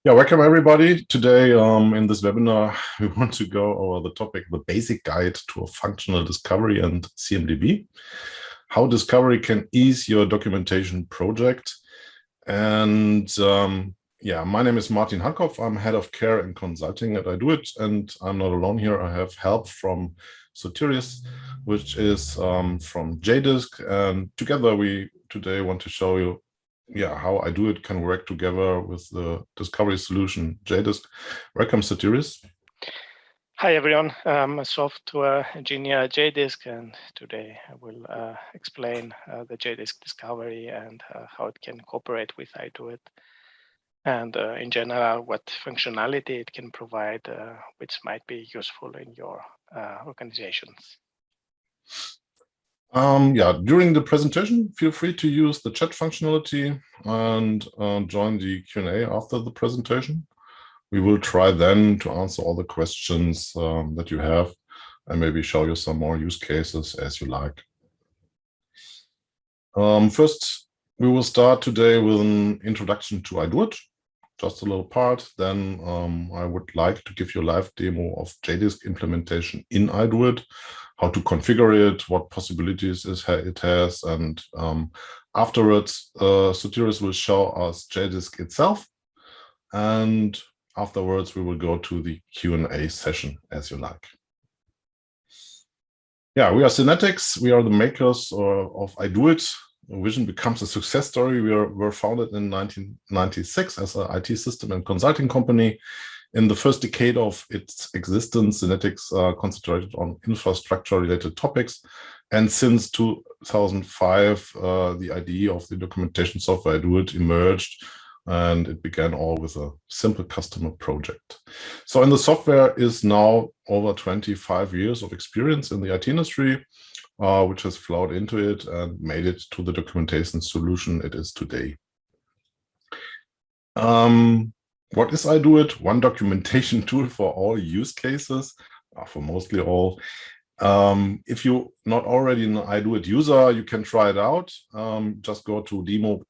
Yeah, welcome everybody. Today in this webinar, we want to go over the topic, the basic guide to a functional Discovery and CMDB, how Discovery can ease your documentation project. And yeah, my name is Martin Hankopf. I'm head of care and consulting at i-doit, and I'm not alone here. I have help from Sotiris, which is from JDisc, and together we today want to show you how i-doit can work together with the Discovery solution JDisc. Welcome, Sotiris. Hi everyone, I'm a software engineer at JDisc, and today I will explain the JDisc Discovery and how it can cooperate with i-doit, and in general what functionality it can provide, which might be useful in your organizations. During the presentation, feel free to use the chat functionality and join the Q&A after the presentation. We will try then to answer all the questions that you have and maybe show you some more use cases as you like. First, we will start today with an introduction to i-doit, just a little part. Then I would like to give you a live demo of JDisc implementation in i-doit, how to configure it, what possibilities it has, and afterwards, Sotiris will show us JDisc itself, and afterwards we will go to the Q&A session as you like. Yeah, we are Synetics. We are the makers of i-doit. Vision becomes a success story. We were founded in 1996 as an IT system and consulting company. In the first decade of its existence, Synetics concentrated on infrastructure-related topics. And since 2005, the idea of the documentation software i-doit emerged, and it began all with a simple customer project. So in the software is now over 25 years of experience in the IT industry, which has flowed into it and made it to the documentation solution it is today. What is i-doit? One documentation tool for all use cases, for mostly all. If you're not already an i-doit user, you can try it out. Just go to demo.i-doit.com.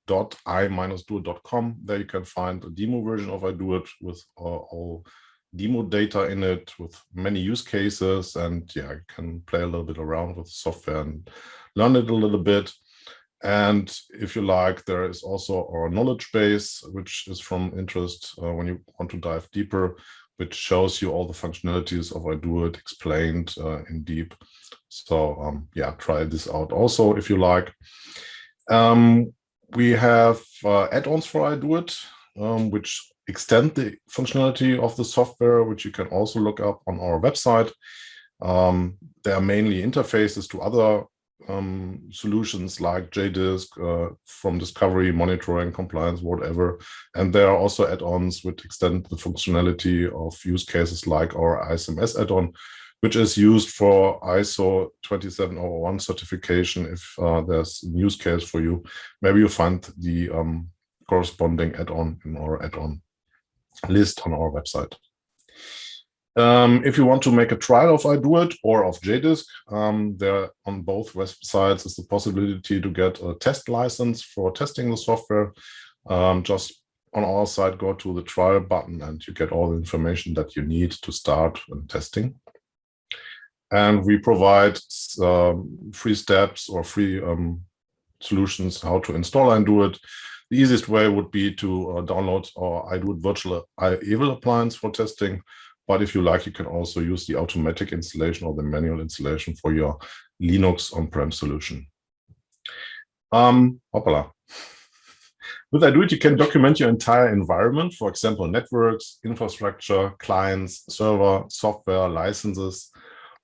There you can find a demo version of i-doit with all demo data in it, with many use cases, and yeah, you can play a little bit around with the software and learn it a little bit. And if you like, there is also our knowledge base, which is from interest when you want to dive deeper, which shows you all the functionalities of i-doit explained in deep. So yeah, try this out also if you like. We have add-ons for i-doit, which extend the functionality of the software, which you can also look up on our website. They are mainly interfaces to other solutions like JDisc, from discovery, monitoring, compliance, whatever. And there are also add-ons which extend the functionality of use cases like our ISMS add-on, which is used for ISO 27001 certification. If there's a use case for you, maybe you find the corresponding add-on in our add-on list on our website. If you want to make a trial of i-doit or of JDisc, there on both websites is the possibility to get a test license for testing the software. Just on our side, go to the trial button and you get all the information that you need to start testing. And we provide free steps or free solutions how to install i-doit. The easiest way would be to download our i-doit virtual evil appliance for testing. But if you like, you can also use the automatic installation or the manual installation for your Linux on-prem solution. Hoppala. With i-doit, you can document your entire environment, for example, networks, infrastructure, clients, server, software, licenses,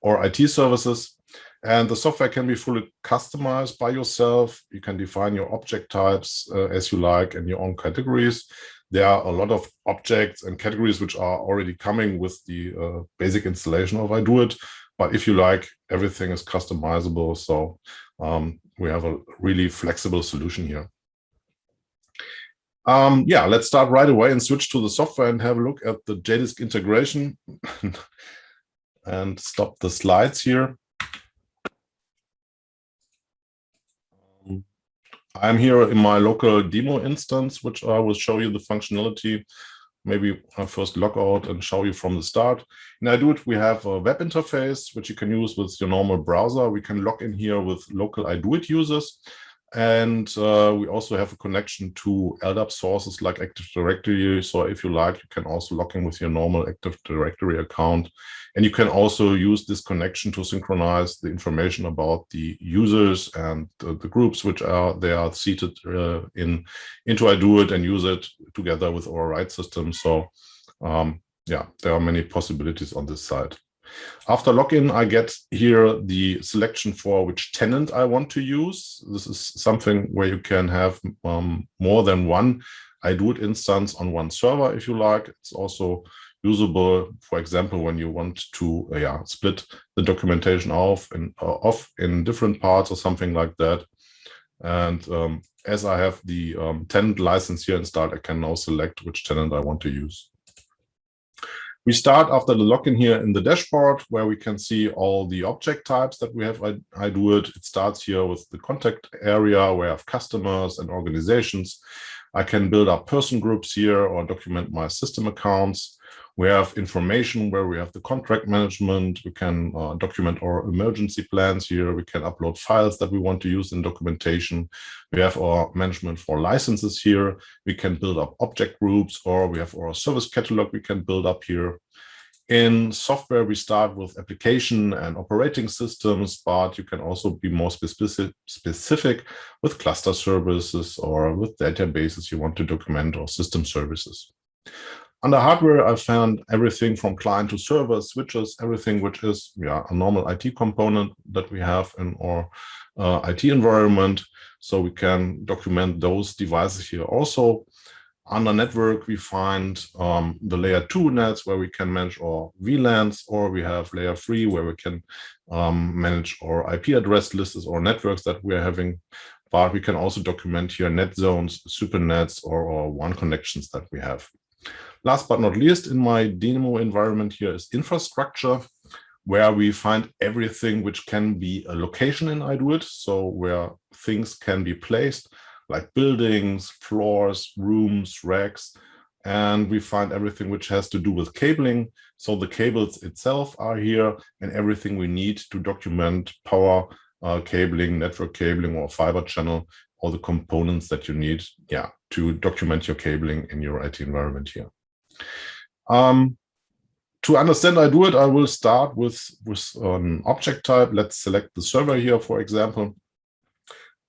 or IT services. And the software can be fully customized by yourself. You can define your object types as you like and your own categories. There are a lot of objects and categories which are already coming with the basic installation of i-doit. But if you like, everything is customizable. So we have a really flexible solution here. Yeah, let's start right away and switch to the software and have a look at the JDisc integration and stop the slides here. I'm here in my local demo instance, which I will show you the functionality. maybe first log out and show you from the start. In i-doit, we have a web interface, which you can use with your normal browser. We can log in here with local i-doit users. And we also have a connection to LDAP sources like Active Directory. So if you like, you can also log in with your normal Active Directory account. And you can also use this connection to synchronize the information about the users and the groups which they are seated into i-doit and use it together with our write system. So yeah, there are many possibilities on this side. After login, I get here the selection for which tenant I want to use. This is something where you can have more than one i-doit instance on one server, if you like. It's also usable, for example, when you want to split the documentation off in different parts or something like that. And as I have the tenant license here installed, I can now select which tenant I want to use. We start after the login here in the dashboard, where we can see all the object types that we have i-doit. It starts here with the contact area where I have customers and organizations. I can build up person groups here or document my system accounts. We have information where we have the contract management. We can document our emergency plans here. We can upload files that we want to use in documentation. We have our management for licenses here. We can build up object groups, or we have our service catalog we can build up here. In software, we start with application and operating systems, but you can also be more specific with cluster services or with databases you want to document or system services. Under hardware, I found everything from client to server, switches, everything which is a normal IT component that we have in our IT environment. So we can document those devices here also. Under network, we find the layer 2 nets where we can manage our VLANs, or we have layer 3 where we can manage our IP address lists or networks that we are having. But we can also document here net zones, supernets, or WAN connections that we have. Last but not least, in my demo environment here is infrastructure, where we find everything which can be a location in i-doit, so where things can be placed, like buildings, floors, rooms, racks, and we find everything which has to do with cabling. So the cables itself are here, and everything we need to document power cabling, network cabling, or fiber channel, all the components that you need to document your cabling in your IT environment here. To understand i-doit, I will start with an object type. Let's select the server here, for example.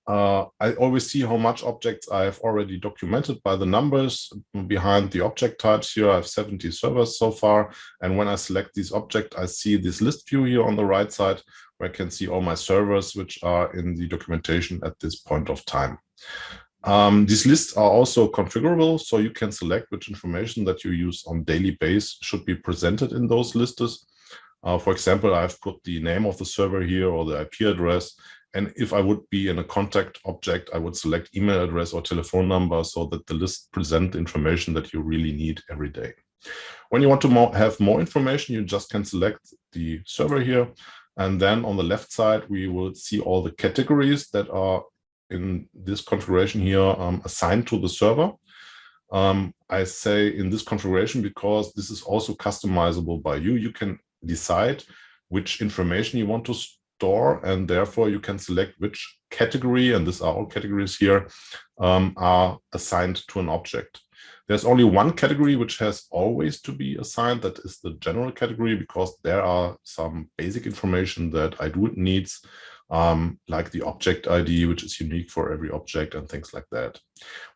I always see how much objects I have already documented by the numbers behind the object types here. I have 70 servers so far. And when I select these objects, I see this list view here on the right side, where I can see all my servers which are in the documentation at this point of time. These lists are also configurable, so you can select which information that you use on daily basis should be presented in those lists. For example, I've put the name of the server here or the IP address. And if I would be in a contact object, I would select email address or telephone number so that the list presents information that you really need every day. When you want to have more information, you just can select the server here. And then on the left side, we will see all the categories that are in this configuration here assigned to the server. I say in this configuration because this is also customizable by you. You can decide which information you want to store, and therefore you can select which category, and these are all categories here, are assigned to an object. There's only one category which has always to be assigned. That is the general category, because there are some basic information that i-doit needs, like the object ID, which is unique for every object and things like that.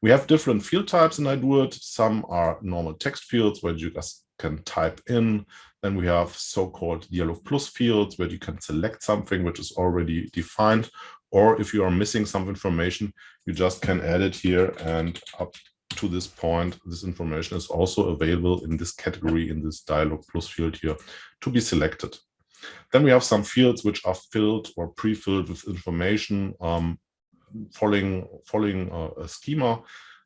We have different field types in i-doit. Some are normal text fields where you just can type in. Then we have so-called dialog plus fields where you can select something which is already defined. Or if you are missing some information, you just can add it here, and up to this point, this information is also available in this category, in this dialog plus field here, to be selected. Then we have some fields which are filled or pre-filled with information following a schema.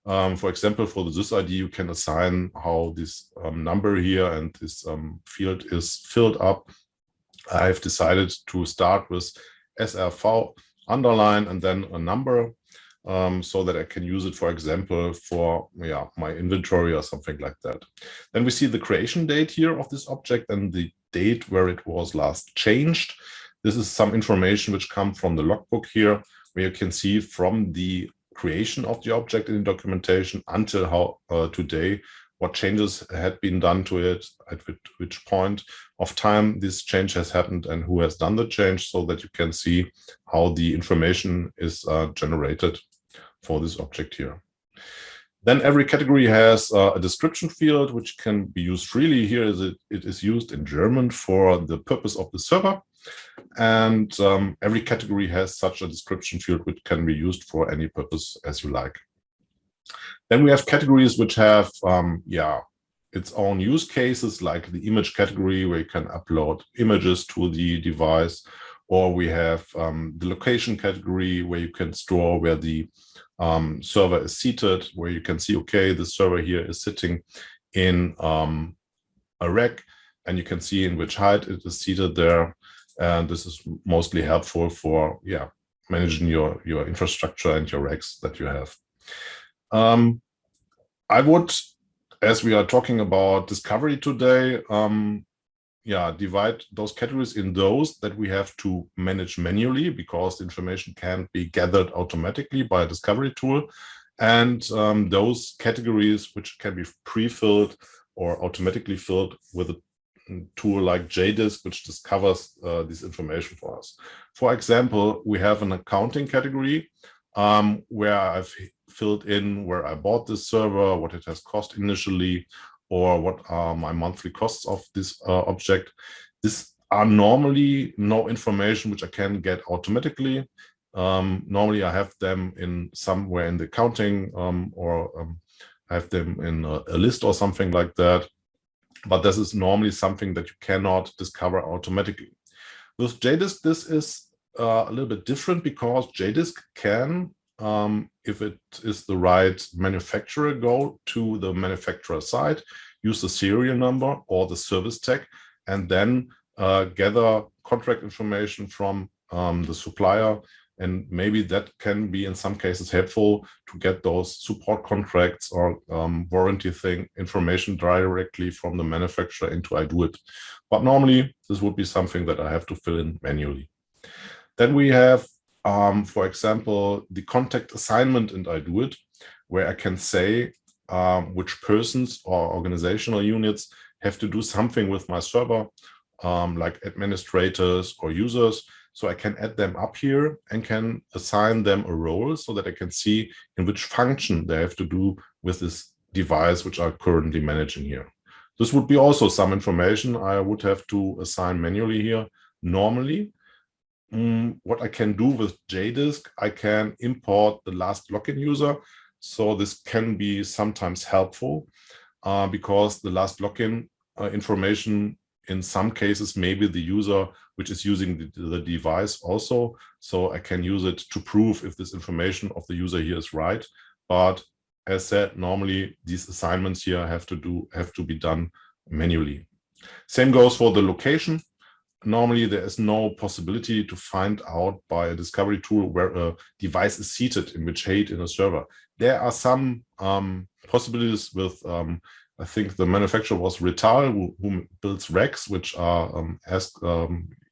For example, for the sys ID, you can assign how this number here and this field is filled up. I've decided to start with SRV underline and then a number. so that I can use it, for example, for my inventory or something like that. Then we see the creation date here of this object and the date where it was last changed. This is some information which comes from the logbook here, where you can see from the creation of the object in the documentation until how today, what changes had been done to it, at which point of time this change has happened and who has done the change, so that you can see how the information is generated for this object here. Then every category has a description field, which can be used freely. Here it is used in German for the purpose of the server. And every category has such a description field, which can be used for any purpose as you like. Then we have categories which have its own use cases, like the image category, where you can upload images to the device, or we have the location category, where you can store where the server is seated, where you can see, okay, the server here is sitting in a rack, and you can see in which height it is seated there. And this is mostly helpful for managing your infrastructure and your racks that you have. I would, as we are talking about discovery today, divide those categories in those that we have to manage manually, because the information can't be gathered automatically by a discovery tool, and those categories which can be pre-filled or automatically filled with a tool like JDisc, which discovers this information for us. For example, we have an accounting category where I've filled in where I bought this server, what it has cost initially, or what are my monthly costs of this object. These are normally no information which I can get automatically. Normally I have them in somewhere in the accounting or I have them in a list or something like that. But this is normally something that you cannot discover automatically. With JDisc, this is a little bit different, because JDisc can, if it is the right manufacturer, go to the manufacturer side, use the serial number or the service tag, and then gather contract information from the supplier. And maybe that can be in some cases helpful to get those support contracts or warranty information directly from the manufacturer into i-doit. But normally this would be something that I have to fill in manually. Then we have, for example, the contact assignment in i-doit, where I can say which persons or organizational units have to do something with my server, like administrators or users. So I can add them up here and can assign them a role, so that I can see in which function they have to do with this device, which I'm currently managing here. This would be also some information I would have to assign manually here. Normally, what I can do with JDisc, I can import the last login user. So this can be sometimes helpful because the last login information, in some cases, maybe the user which is using the device also. So I can use it to prove if this information of the user here is right. But as said, normally these assignments here have to be done manually. Same goes for the location. Normally there is no possibility to find out by a discovery tool where a device is seated, in which height in a server. There are some possibilities with I think the manufacturer was Rital, who builds racks, which are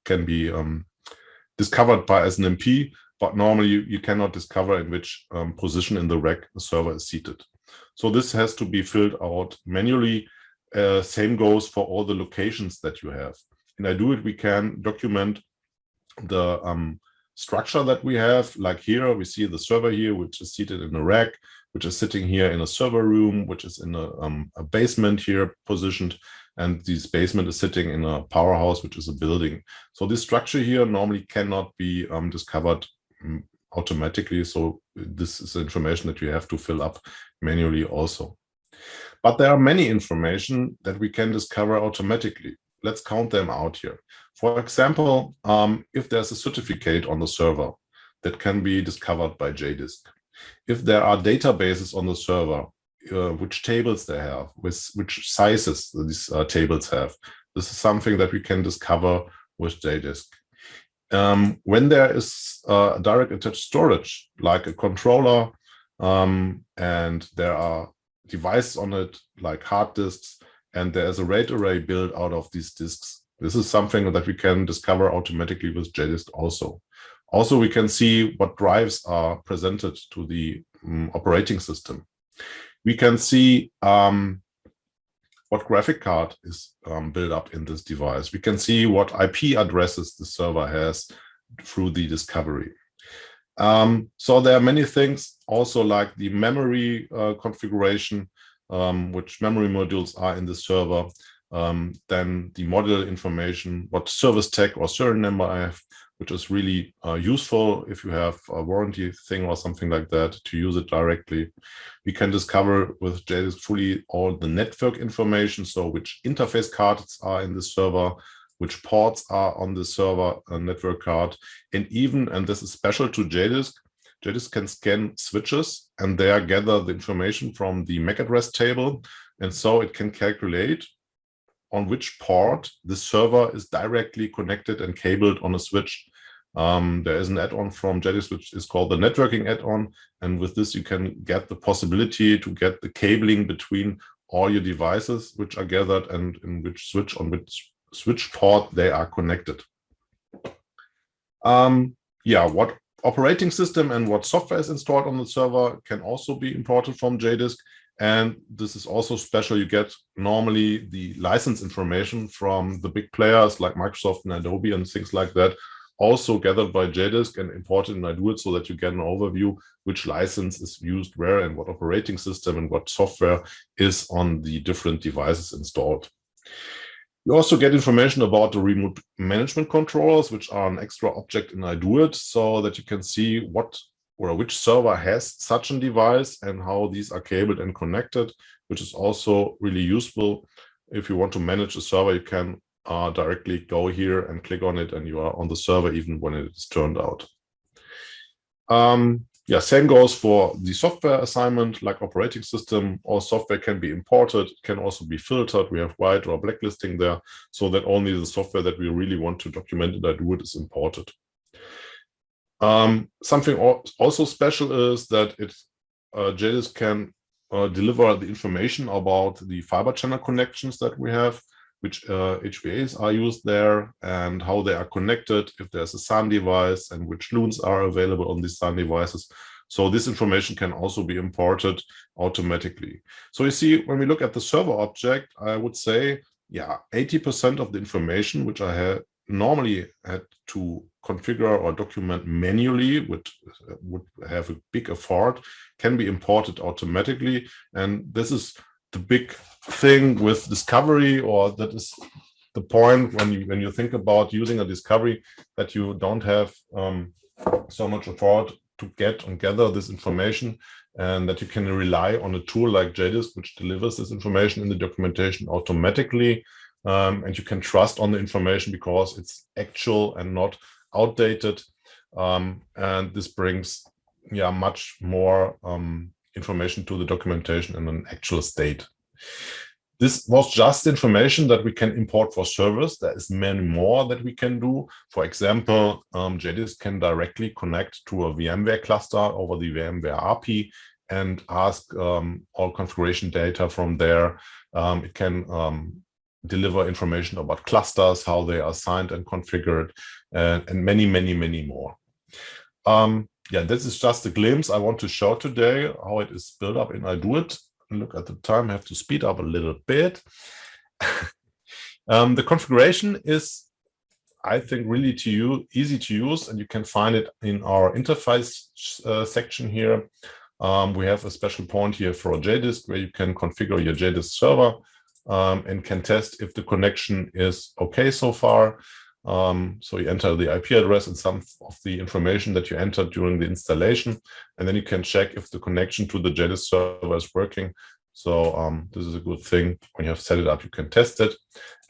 can be discovered by SNMP, but normally you cannot discover in which position in the rack the server is seated. So this has to be filled out manually. Same goes for all the locations that you have. In i-doit, we can document the structure that we have. Like here, we see the server here, which is seated in a rack, which is sitting here in a server room, which is in a basement here positioned. And this basement is sitting in a powerhouse, which is a building. So this structure here normally cannot be discovered automatically. So this is information that you have to fill up manually also. But there are many information that we can discover automatically. Let's count them out here. For example, if there's a certificate on the server, that can be discovered by JDisc. If there are databases on the server, which tables they have, which sizes these tables have, this is something that we can discover with JDisc. When there is direct attached storage, like a controller, and there are devices on it, like hard disks, and there is a RAID array built out of these disks, this is something that we can discover automatically with JDisc also. Also, we can see what drives are presented to the operating system. We can see what graphic card is built up in this device. We can see what IP addresses the server has through the discovery. So there are many things also, like the memory configuration, which memory modules are in the server, then the module information, what service tag or serial number I have, which is really useful if you have a warranty thing or something like that to use it directly. We can discover with JDisc fully all the network information, so which interface cards are in the server, which ports are on the server network card, and even, and this is special to JDisc, JDisc can scan switches and there gather the information from the MAC address table, and so it can calculate on which port the server is directly connected and cabled on a switch. There is an add-on from JDisc which is called the networking add-on, and with this you can get the possibility to get the cabling between all your devices which are gathered and in which switch, on which switch port they are connected. What operating system and what software is installed on the server can also be imported from JDisc. And this is also special. You get normally the license information from the big players like Microsoft and Adobe and things like that, also gathered by JDisc and imported in i-doit, so that you get an overview which license is used where and what operating system and what software is on the different devices installed. You also get information about the remote management controllers, which are an extra object in i-doit, so that you can see what or which server has such a device and how these are cabled and connected, which is also really useful. If you want to manage a server, you can directly go here and click on it and you are on the server even when it is turned out. Same goes for the software assignment, like operating system. All software can be imported, can also be filtered. We have white or blacklisting there, so that only the software that we really want to document in i-doit is imported. Something also special is that JDisc can deliver the information about the fiber channel connections that we have, which HVAs are used there and how they are connected, if there's a SAN device and which LUNs are available on these SAN devices. So this information can also be imported automatically. So you see, when we look at the server object, I would say, 80% of the information which I normally had to configure or document manually, which would have a big effort, can be imported automatically. And this is the big thing with Discovery, or that is the point when you think about using a Discovery, that you don't have so much effort to get and gather this information, and that you can rely on a tool like JDisc, which delivers this information in the documentation automatically. And you can trust on the information because it's actual and not outdated. And this brings much more information to the documentation in an actual state. This was just information that we can import for servers. There is many more that we can do. For example, JDisc can directly connect to a VMware cluster over the VMware API and ask all configuration data from there. It can deliver information about clusters, how they are assigned and configured, and many, many, many more. This is just a glimpse I want to show today, how it is built up in i-doit. Look at the time, I have to speed up a little bit. The configuration is, I think, really easy to use, and you can find it in our interface section here. We have a special point here for JDisc where you can configure your JDisc server and can test if the connection is okay so far. So you enter the IP address and some of the information that you entered during the installation, and then you can check if the connection to the JDisc server is working. So this is a good thing. When you have set it up, you can test it.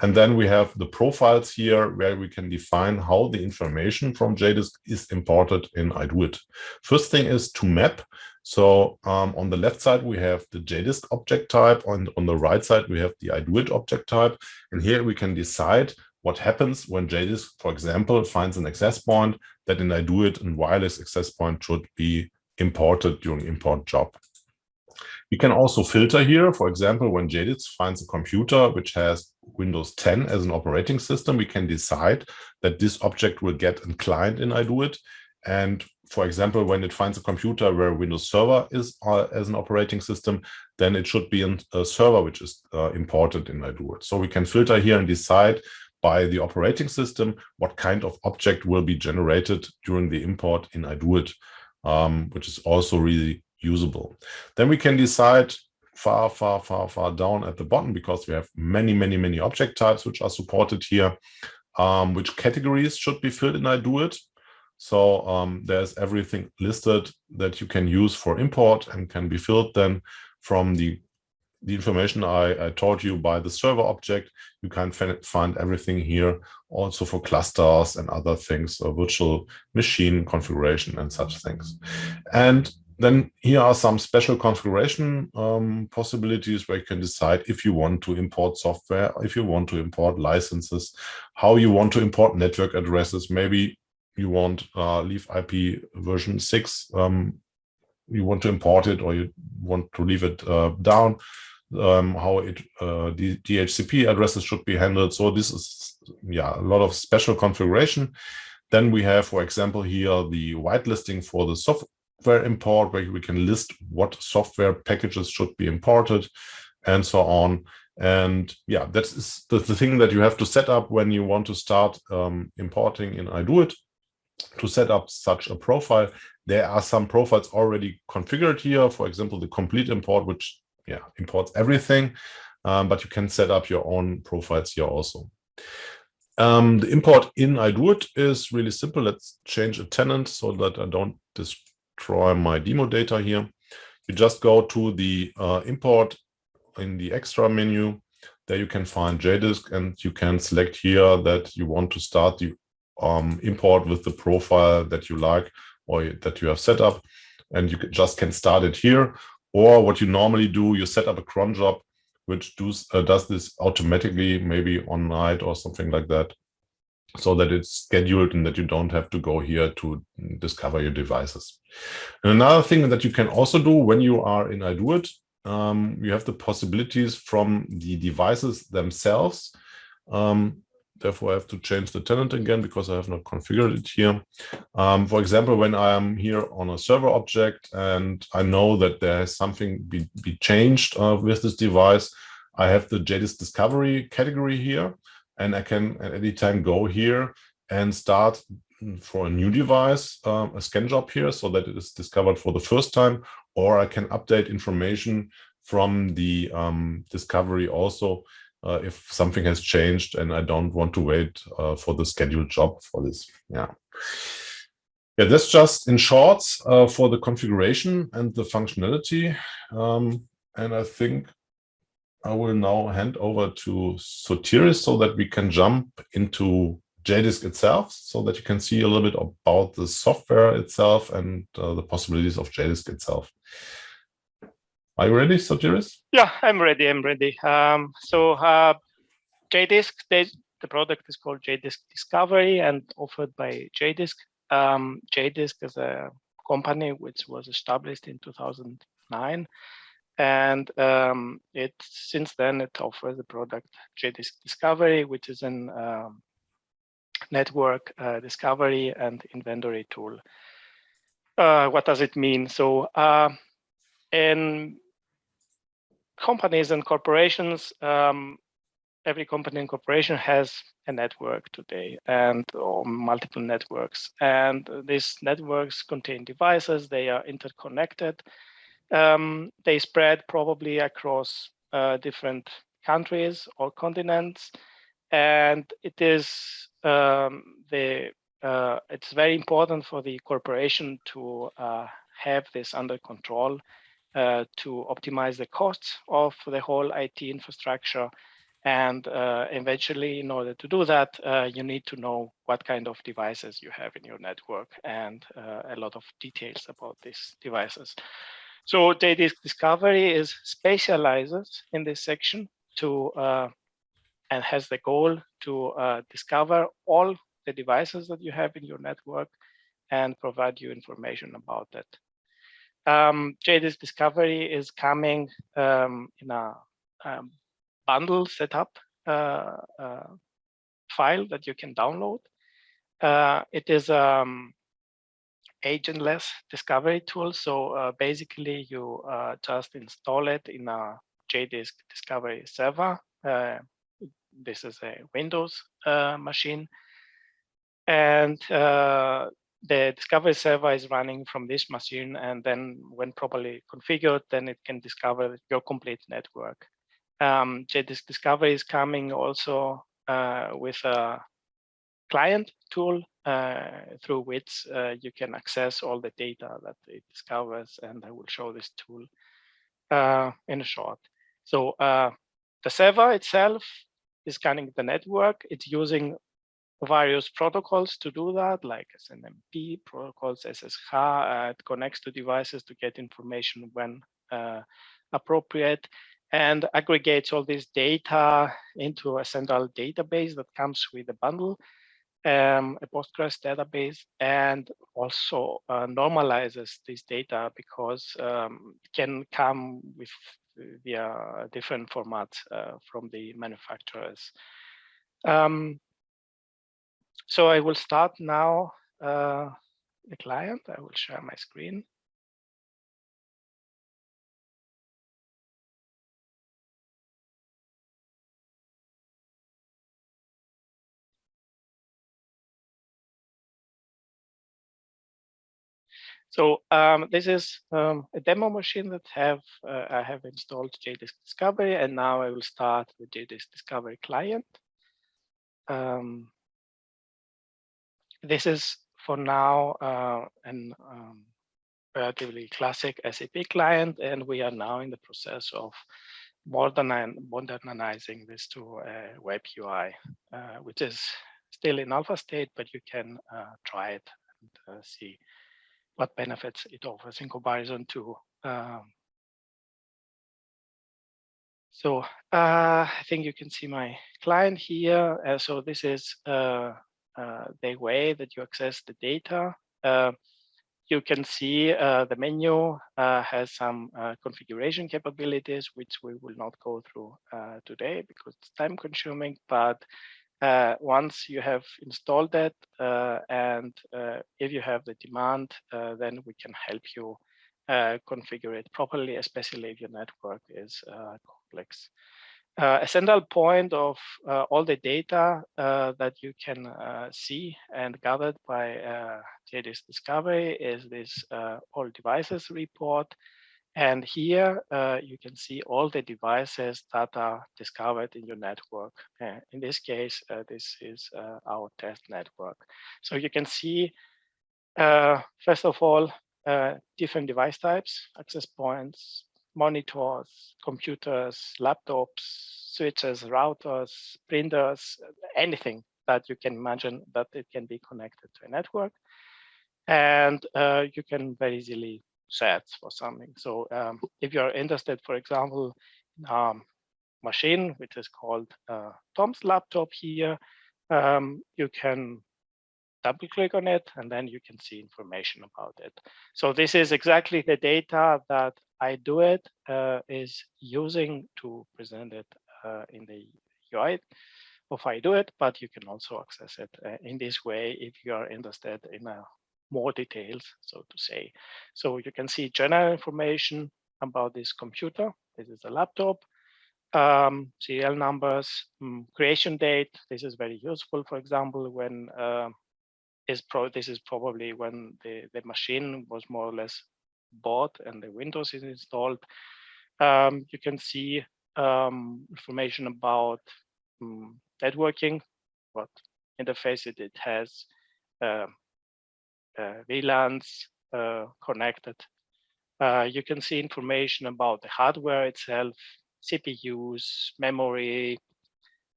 And then we have the profiles here where we can define how the information from JDisc is imported in i-doit. First thing is to map. So on the left side, we have the JDisc object type, and on the right side, we have the i-doit object type. And here we can decide what happens when JDisc, for example, finds an access point that in i-doit and wireless access point should be imported during import job. We can also filter here. For example, when JDisc finds a computer which has Windows 10 as an operating system, we can decide that this object will get a client in i-doit. And for example, when it finds a computer where Windows Server is as an operating system, then it should be a server which is imported in i-doit. So we can filter here and decide by the operating system what kind of object will be generated during the import in i-doit, which is also really usable. Then we can decide far down at the bottom, because we have many object types which are supported here, which categories should be filled in i-doit. So there's everything listed that you can use for import and can be filled then from the information I taught you by the server object. You can find everything here also for clusters and other things, virtual machine configuration and such things. And then here are some special configuration possibilities where you can decide if you want to import software, if you want to import licenses, how you want to import network addresses. Maybe you want leave IP version 6, you want to import it, or you want to leave it down, how the DHCP addresses should be handled. So this is, a lot of special configuration. Then we have, for example, here the whitelisting for the software import, where we can list what software packages should be imported and so on. And that's the thing that you have to set up when you want to start importing in i-doit. To set up such a profile, there are some profiles already configured here. For example, the complete import, which imports everything, but you can set up your own profiles here also. The import in i-doit is really simple. Let's change a tenant so that I don't destroy my demo data here. You just go to the import in the extra menu. There you can find JDisc, and you can select here that you want to start the import with the profile that you like or that you have set up, and you just can start it here. Or what you normally do, you set up a cron job which does this automatically, maybe on night or something like that, so that it's scheduled and that you don't have to go here to discover your devices. And another thing that you can also do when you are in i-doit, you have the possibilities from the devices themselves. Therefore, I have to change the tenant again because I have not configured it here. For example, when I am here on a server object and I know that there is something be changed with this device, I have the JDisc Discovery category here, and I can at any time go here and start for a new device a scan job here so that it is discovered for the first time, or I can update information from the discovery also if something has changed and I don't want to wait for the scheduled job for this. That's just in short for the configuration and the functionality. And I think I will now hand over to Sotiris so that we can jump into JDisc itself, so that you can see a little bit about the software itself and the possibilities of JDisc itself. Are you ready, Sotiris? Yeah, I'm ready. So JDisc, the product is called JDisc Discovery and offered by JDisc. JDisc is a company which was established in 2009. And since then it offers the product JDisc Discovery, which is an network discovery and inventory tool. What does it mean? So in companies and corporations, every company and corporation has a network today, or multiple networks. And these networks contain devices. They are interconnected. They spread probably across different countries or continents. And it is it's very important for the corporation to have this under control, to optimize the costs of the whole IT infrastructure. And eventually, in order to do that, you need to know what kind of devices you have in your network and a lot of details about these devices. So JDisc Discovery specializes in this section to and has the goal to discover all the devices that you have in your network and provide you information about that. JDisc Discovery is coming in a bundle setup file that you can download. It is agentless discovery tool. So basically, you just install it in a JDisc Discovery server. This is a Windows machine, and the Discovery server is running from this machine, and then when properly configured, then it can discover your complete network. JDisc Discovery is coming also with a client tool through which you can access all the data that it discovers, and I will show this tool in a short. So the server itself is scanning the network. It's using various protocols to do that, like SNMP protocols, SSH. It connects to devices to get information when appropriate, and aggregates all this data into a central database that comes with a bundle, a Postgres database, and also normalizes this data because it can come with via different formats from the manufacturers. So I will start now the client. I will share my screen. So this is a demo machine that I have installed JDisc Discovery, and now I will start the JDisc Discovery client. This is for now an relatively classic SAP client, and we are now in the process of modernizing this to a web UI, which is still in alpha state, but you can try it and see what benefits it offers in comparison to. So I think you can see my client here. So this is the way that you access the data. You can see the menu has some configuration capabilities, which we will not go through today because it's time consuming. But once you have installed that, and if you have the demand, then we can help you configure it properly, especially if your network is complex. A central point of all the data that you can see and gathered by JDisc Discovery is this all devices report. And here you can see all the devices that are discovered in your network. In this case, this is our test network. So you can see, first of all, different device types, access points, monitors, computers, laptops, switches, routers, printers, anything that you can imagine that it can be connected to a network. And you can very easily search for something. So if you're interested, for example, in machine, which is called Tom's laptop here, you can double click on it, and then you can see information about it. So this is exactly the data that i-doit is using to present it in the UI of i-doit, but you can also access it in this way if you are interested in more details, so to say. So you can see general information about this computer. This is a laptop. Serial numbers, creation date. This is very useful, for example, when this is probably when the machine was more or less bought and the Windows is installed. You can see information about networking, what interface it has, VLANs connected. You can see information about the hardware itself, CPUs, memory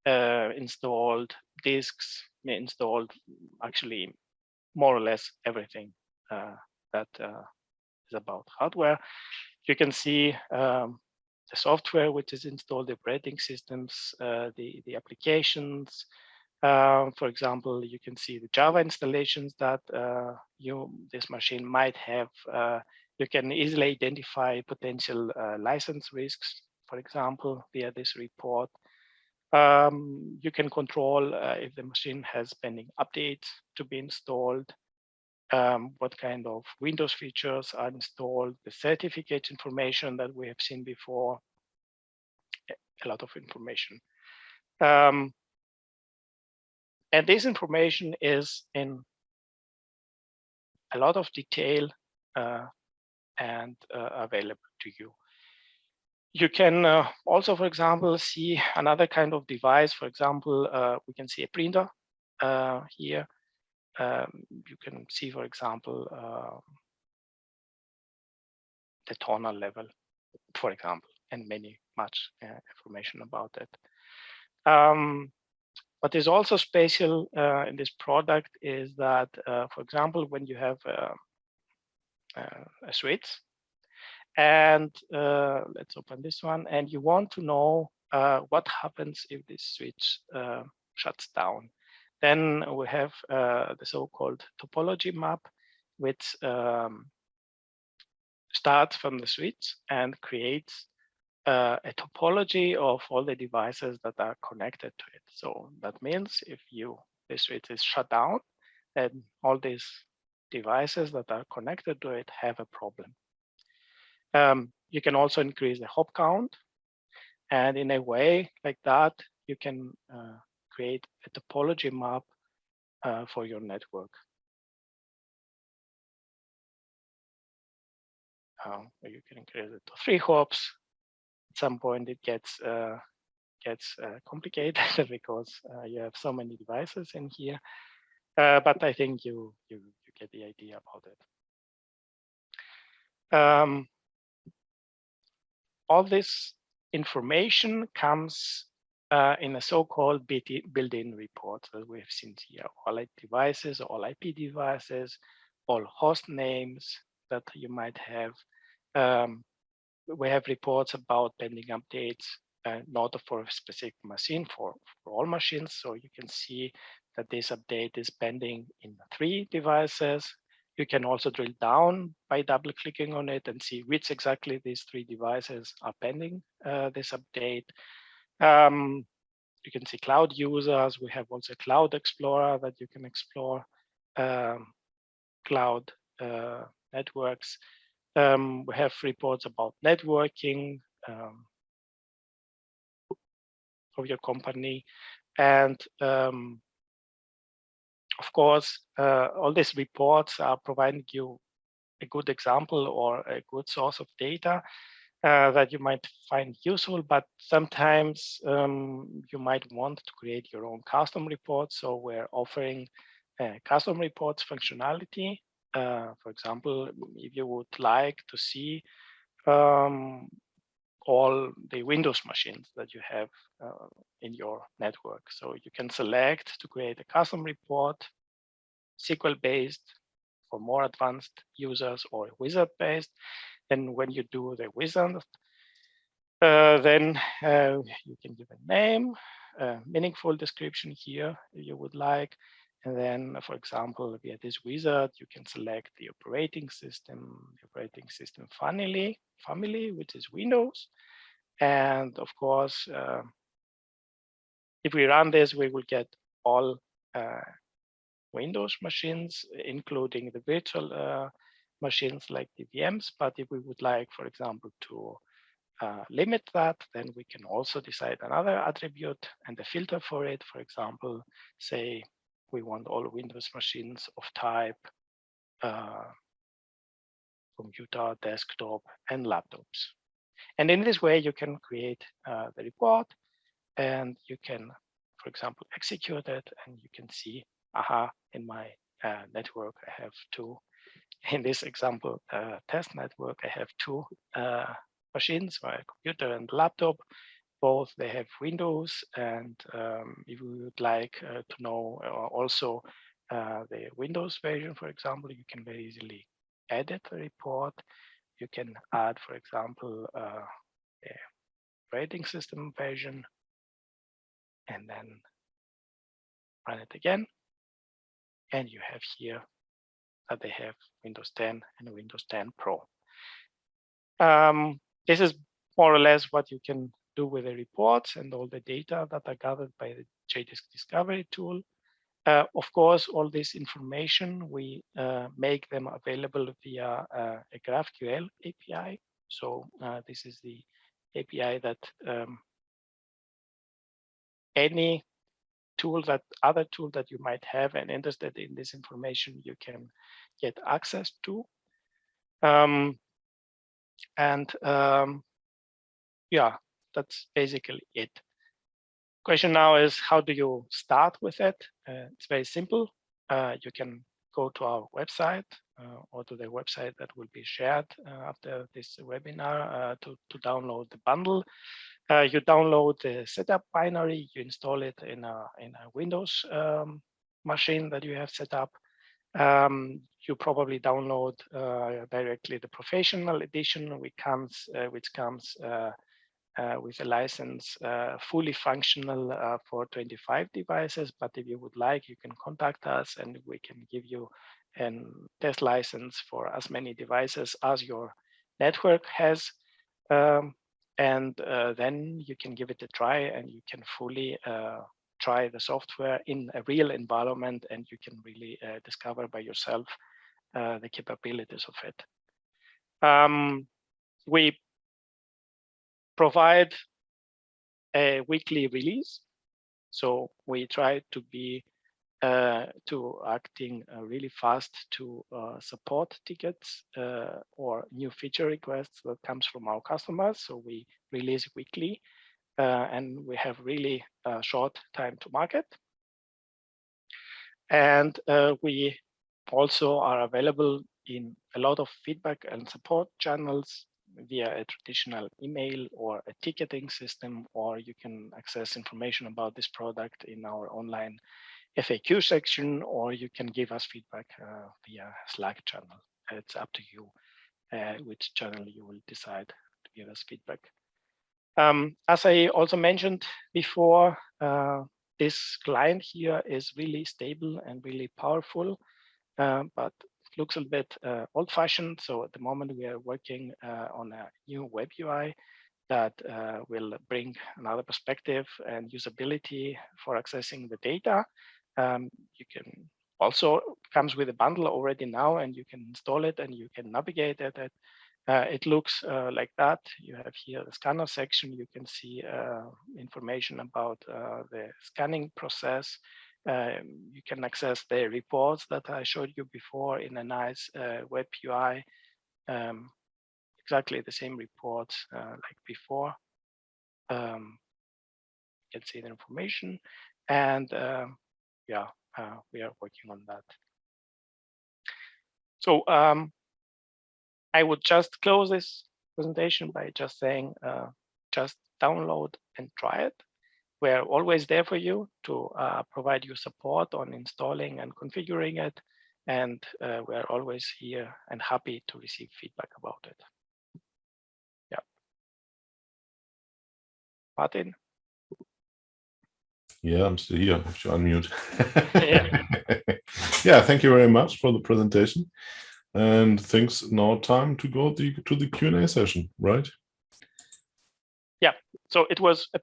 installed, disks installed, actually more or less everything that is about hardware. You can see software which is installed, the operating systems, the applications. For example, you can see the Java installations that this machine might have. You can easily identify potential license risks, for example, via this report. You can control if the machine has pending updates to be installed, what kind of Windows features are installed, the certificate information that we have seen before, a lot of information. And this information is in a lot of detail and available to you. You can also, for example, see another kind of device. For example, we can see a printer here. You can see, for example, the toner level, for example, and much information about it. What is also special in this product is that, for example, when you have a switch, and let's open this one, and you want to know what happens if this switch shuts down, then we have the so-called topology map, which starts from the switch and creates a topology of all the devices that are connected to it. So that means if the switch is shut down, then all these devices that are connected to it have a problem. You can also increase the hop count, and in a way like that, you can create a topology map for your network. You can increase it to 3 hops. At some point, it gets complicated because you have so many devices in here. But I think you get the idea about it. All this information comes in a so-called built-in report that we have seen here. All devices, all IP devices, all host names that you might have. We have reports about pending updates, not for a specific machine, for all machines. So you can see that this update is pending in 3 devices. You can also drill down by double clicking on it and see which exactly these 3 devices are pending this update. You can see cloud users. We have also Cloud Explorer that you can explore, cloud networks. We have reports about networking of your company. And of course, all these reports are providing you a good example or a good source of data that you might find useful, but sometimes you might want to create your own custom reports. So we're offering custom reports functionality. For example, if you would like to see all the Windows machines that you have in your network. So you can select to create a custom report, SQL-based for more advanced users, or wizard-based. And when you do the wizard, then you can give a name, a meaningful description here if you would like. And then, for example, via this wizard, you can select the operating system family, which is Windows. And of course, if we run this, we will get all Windows machines, including the virtual machines like the VMs. But if we would like, for example, to limit that, then we can also decide another attribute and a filter for it. For example, say we want all Windows machines of type computer, desktop, and laptops. And in this way, you can create the report, and you can, for example, execute it, and you can see, aha, in my network, I have 2. In this example, test network, I have 2 machines, my computer and laptop. Both they have Windows, and if you would like to know also the Windows version, for example, you can very easily edit the report. You can add, for example, a operating system version, and then run it again. And you have here that they have Windows 10 and Windows 10 Pro. This is more or less what you can do with the reports and all the data that are gathered by the JDisc Discovery tool. Of course, all this information, we make them available via a GraphQL API. So this is the API that any other tool that you might have and interested in this information, you can get access to. Yeah, that's basically it. Question now is, how do you start with it? It's very simple. You can go to our website or to the website that will be shared after this webinar to download the bundle. You download the setup binary, you install it in a Windows machine that you have set up. You probably download directly the professional edition, which comes with a license fully functional for 25 devices. But if you would like, you can contact us and we can give you a test license for as many devices as your network has. And then you can give it a try and you can fully try the software in a real environment, and you can really discover by yourself the capabilities of it. We provide a weekly release, so we try to be acting really fast to support tickets or new feature requests that comes from our customers. So we release weekly, and we have really short time to market. And we also are available in a lot of feedback and support channels via a traditional email or a ticketing system, or you can access information about this product in our online FAQ section, or you can give us feedback via Slack channel. It's up to you which channel you will decide to give us feedback. As I also mentioned before, this client here is really stable and really powerful, but it looks a bit old-fashioned. So at the moment we are working on a new web UI that will bring another perspective and usability for accessing the data. You can also comes with a bundle already now, and you can install it and you can navigate at it. It looks like that. You have here the scanner section. You can see information about the scanning process. You can access the reports that I showed you before in a nice web UI. Exactly the same reports like before. You can see the information, and yeah, we are working on that. So I would just close this presentation by just saying, just download and try it. We're always there for you to provide you support on installing and configuring it. And we're always here and happy to receive feedback about it. Yeah. Martin? Yeah, I'm still here. I have to unmute. Yeah. Yeah, thank you very much for the presentation. And thanks. Now time to go to the Q&A session, right? Yeah, so it was a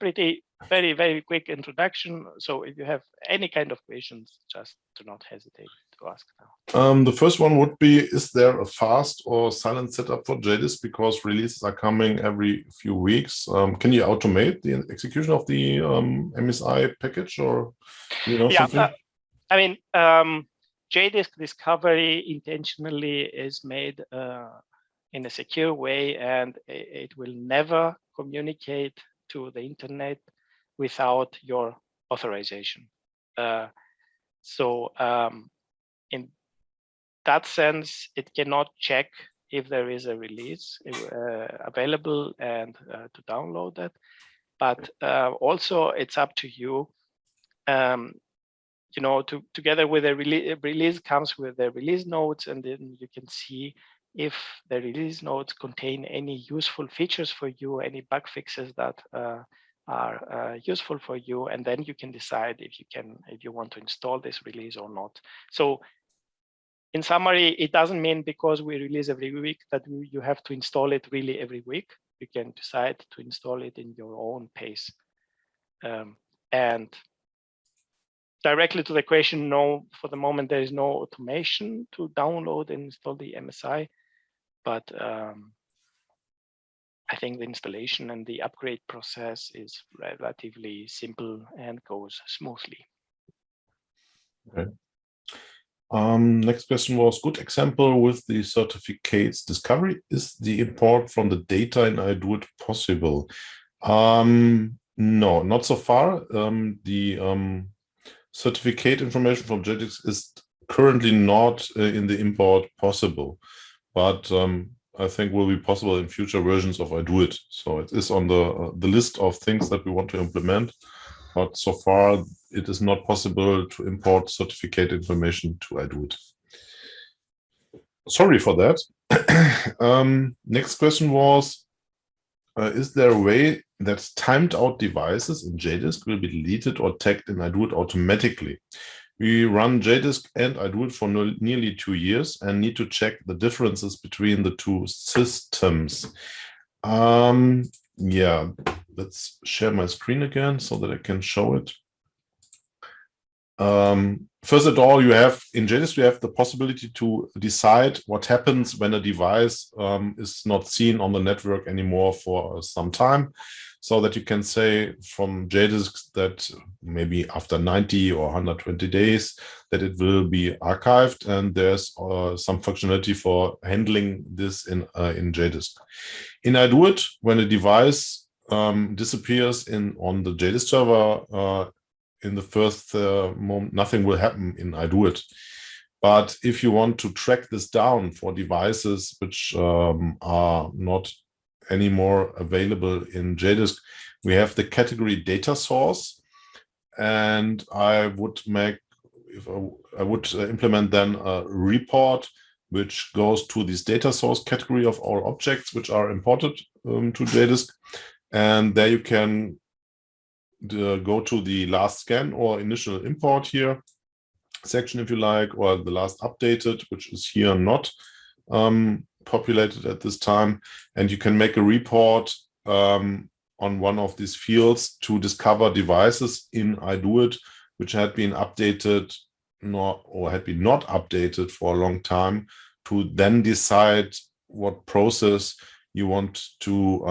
very, very quick introduction. So if you have any kind of questions, just do not hesitate to ask now. The first one would be, is there a fast or silent setup for JDisc, because releases are coming every few weeks? Can you automate the execution of the MSI package, or you know something? I mean, JDisc Discovery intentionally is made in a secure way, and it will never communicate to the internet without your authorization. So in that sense, it cannot check if there is a release available and to download it. But also, it's up to you. You know, together with a release comes with the release notes, and then you can see if the release notes contain any useful features for you, any bug fixes that are useful for you, and then you can decide if you want to install this release or not. So in summary, it doesn't mean because we release every week that you have to install it really every week. You can decide to install it in your own pace. And directly to the question, no, for the moment, there is no automation to download and install the MSI, but I think the installation and the upgrade process is relatively simple and goes smoothly. Okay. Next question was, good example with the certificates discovery. Is the import from the data in i-doit possible? No, not so far. The certificate information from JDisc is currently not in the import possible, but I think will be possible in future versions of i-doit. So it is on the list of things that we want to implement, but so far it is not possible to import certificate information to i-doit. Sorry for that. Next question was, is there a way that timed out devices in JDisc will be deleted or tagged in i-doit automatically? We run JDisc and i-doit for nearly 2 years and need to check the differences between the two systems. Yeah, let's share my screen again so that I can show it. First of all, you have in JDisc, you have the possibility to decide what happens when a device is not seen on the network anymore for some time, so that you can say from JDisc that maybe after 90 or 120 days that it will be archived, and there's some functionality for handling this in JDisc. In i-doit, when a device disappears on the JDisc server, in the first moment, nothing will happen in i-doit. But if you want to track this down for devices which are not anymore available in JDisc, we have the category data source, and I would implement then a report which goes to this data source category of all objects which are imported to JDisc, and there you can go to the last scan or initial import here section, if you like, or the last updated, which is here not populated at this time, and you can make a report on one of these fields to discover devices in i-doit which had been updated or had been not updated for a long time, to then decide what process you want to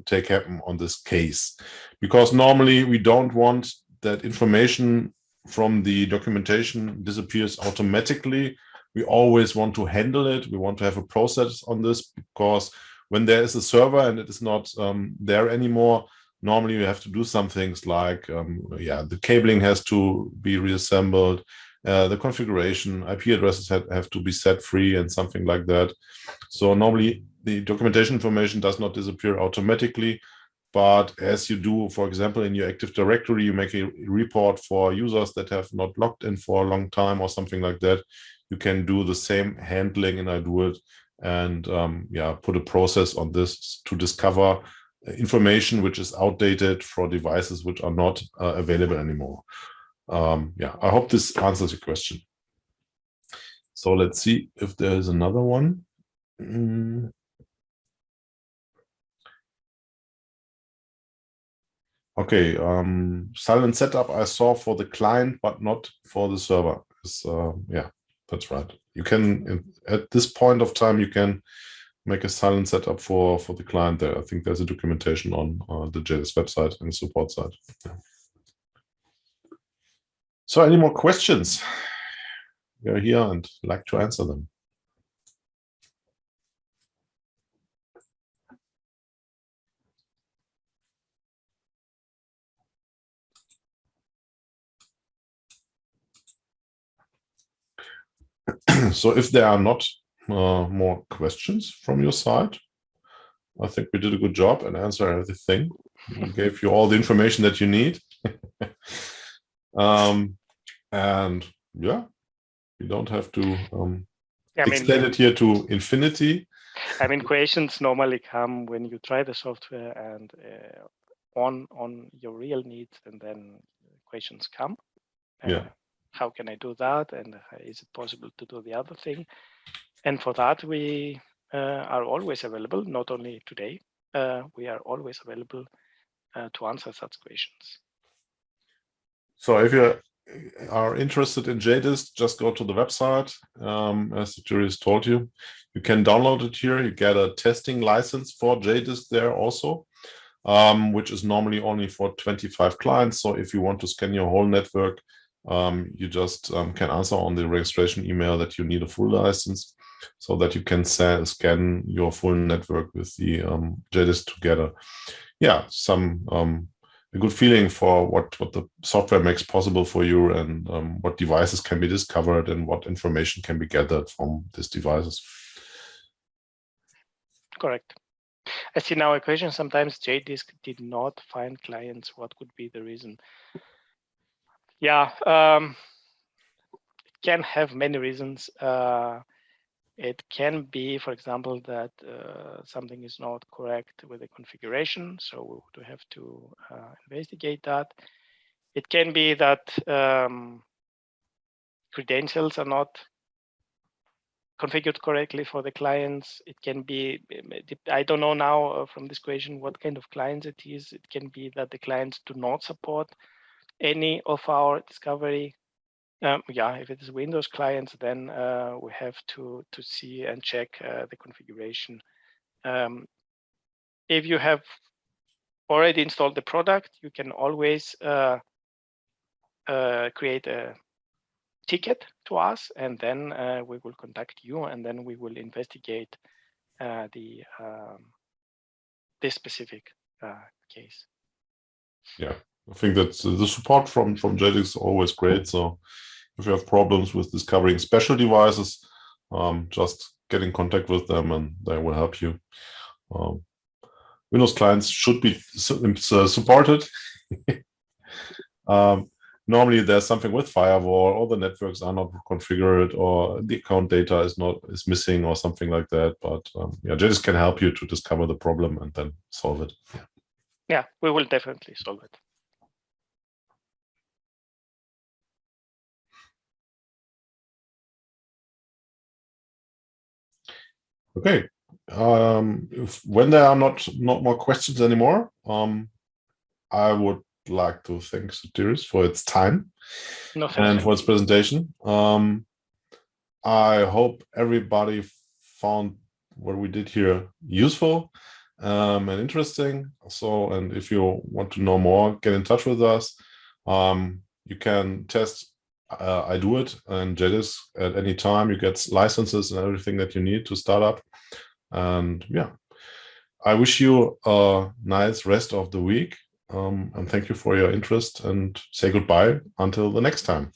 take happen on this case. Because normally we don't want that information from the documentation disappears automatically. We always want to handle it. We want to have a process on this, because when there is a server and it is not there anymore, normally you have to do some things like, the cabling has to be reassembled, the configuration, IP addresses have to be set free and something like that. So normally the documentation information does not disappear automatically, but as you do, for example, in your Active Directory, you make a report for users that have not logged in for a long time or something like that, you can do the same handling in i-doit and put a process on this to discover information which is outdated for devices which are not available anymore. I hope this answers your question. So let's see if there is another one. Okay, silent setup I saw for the client, but not for the server. Yeah, that's right. You can, at this point of time, you can make a silent setup for the client there. I think there's a documentation on the JDisc website and support site. Yeah. So any more questions? We are here and like to answer them. So if there are not more questions from your side, I think we did a good job and answered everything. We gave you all the information that you need. And yeah, you don't have to explain it here to infinity. I mean, questions normally come when you try the software and on your real needs, and then questions come. How can I do that? And is it possible to do the other thing? And for that, we are always available, not only today, we are always available to answer such questions. So if you are interested in JDisc, just go to the website. As the jurist told you, you can download it here. You get a testing license for JDisc there also, which is normally only for 25 clients. So if you want to scan your whole network, you just can answer on the registration email that you need a full license so that you can scan your full network with the JDisc together. Yeah, a good feeling for what the software makes possible for you, and what devices can be discovered and what information can be gathered from these devices. Correct. I see now a question. Sometimes JDisc did not find clients. What could be the reason? Yeah, it can have many reasons. It can be, for example, that something is not correct with the configuration, so we would have to investigate that. It can be that credentials are not configured correctly for the clients. It can be, I don't know now from this question what kind of clients it is. It can be that the clients do not support any of our Discovery. If it is Windows clients, then we have to see and check the configuration. If you have already installed the product, you can always create a ticket to us, and then we will contact you, and then we will investigate this specific case. Yeah, I think that the support from JDisc is always great. So if you have problems with discovering special devices, just get in contact with them and they will help you. Windows clients should be supported. Normally there's something with firewall, or the networks are not configured, or the account data is missing or something like that. But JDisc can help you to discover the problem and then solve it. Yeah, we will definitely solve it. Okay. When there are not more questions anymore, I would like to thank JDisc for its time and for its presentation. I hope everybody found what we did here useful and interesting. So, and if you want to know more, get in touch with us. You can test i-doit and JDisc at any time. You get licenses and everything that you need to start up. And yeah, I wish you a nice rest of the week. And thank you for your interest, and say goodbye until the next time.